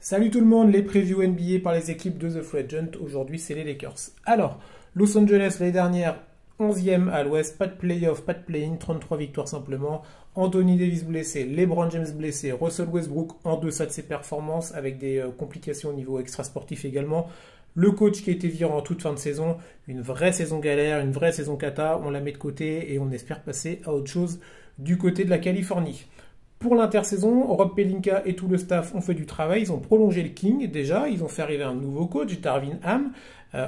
Salut tout le monde, les previews NBA par les équipes de The Free Agent. Aujourd'hui, c'est les Lakers. Alors, Los Angeles, l'année dernière, 11e à l'ouest, pas de playoff, pas de play-in, 33 victoires simplement. Anthony Davis blessé, LeBron James blessé, Russell Westbrook en deçà de ses performances avec des complications au niveau extrasportif également. Le coach qui a été viré en toute fin de saison, une vraie saison galère, une vraie saison cata, on la met de côté et on espère passer à autre chose du côté de la Californie. Pour l'intersaison, Rob Pelinka et tout le staff ont fait du travail. Ils ont prolongé le King déjà. Ils ont fait arriver un nouveau coach, Darvin Ham,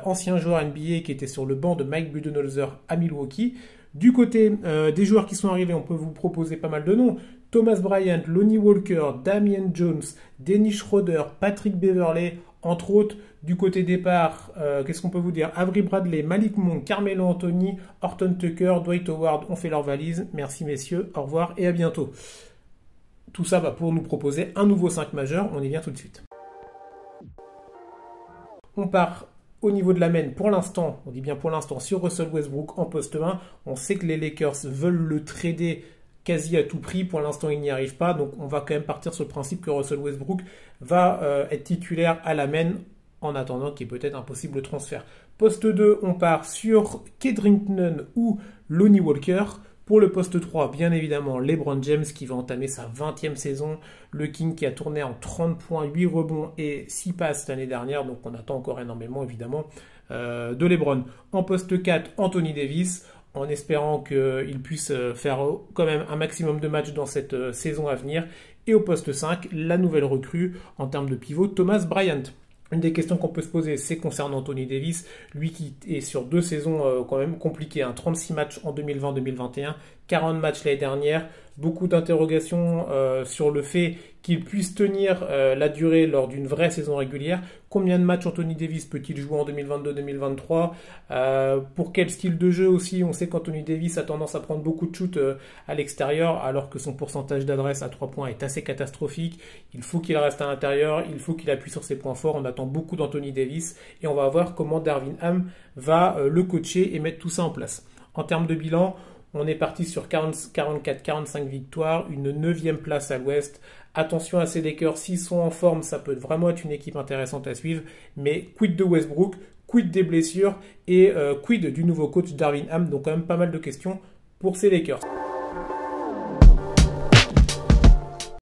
ancien joueur NBA qui était sur le banc de Mike Budenholzer à Milwaukee. Du côté des joueurs qui sont arrivés, on peut vous proposer pas mal de noms. Thomas Bryant, Lonnie Walker, Damian Jones, Dennis Schroeder, Patrick Beverley, entre autres. Du côté départ, qu'est-ce qu'on peut vous dire? Avery Bradley, Malik Monk, Carmelo Anthony, Horton Tucker, Dwight Howard ont fait leur valise. Merci messieurs, au revoir et à bientôt. Tout ça va pour nous proposer un nouveau 5 majeur, on y vient tout de suite. On part au niveau de la main pour l'instant, on dit bien pour l'instant, sur Russell Westbrook en poste 1. On sait que les Lakers veulent le trader quasi à tout prix, pour l'instant il n'y arrive pas, donc on va quand même partir sur le principe que Russell Westbrook va être titulaire à la main en attendant qu'il y ait peut-être un possible transfert. Poste 2, on part sur Kendrick Nunn ou Lonnie Walker. Pour le poste 3, bien évidemment, LeBron James qui va entamer sa 20e saison. Le King qui a tourné en 30 points, 8 rebonds et 6 passes l'année dernière. Donc on attend encore énormément évidemment de LeBron. En poste 4, Anthony Davis, en espérant qu'il puisse faire quand même un maximum de matchs dans cette saison à venir. Et au poste 5, la nouvelle recrue en termes de pivot, Thomas Bryant. Une des questions qu'on peut se poser, c'est concernant Anthony Davis, lui qui est sur 2 saisons quand même compliquées, 36 matchs en 2020-2021, 40 matchs l'année dernière, beaucoup d'interrogations sur le fait qu'il puisse tenir la durée lors d'une vraie saison régulière. Combien de matchs Anthony Davis peut-il jouer en 2022-2023 pour quel style de jeu aussi? On sait qu'Anthony Davis a tendance à prendre beaucoup de shoots à l'extérieur, alors que son pourcentage d'adresse à 3 points est assez catastrophique. Il faut qu'il reste à l'intérieur, il faut qu'il appuie sur ses points forts. On attend beaucoup d'Anthony Davis et on va voir comment Darvin Ham va le coacher et mettre tout ça en place. En termes de bilan, on est parti sur 44-45 victoires, une 9e place à l'ouest. Attention à ces Lakers, s'ils sont en forme, ça peut vraiment être une équipe intéressante à suivre. Mais quid de Westbrook, quid des blessures et quid du nouveau coach Darvin Ham. Donc quand même pas mal de questions pour ces Lakers.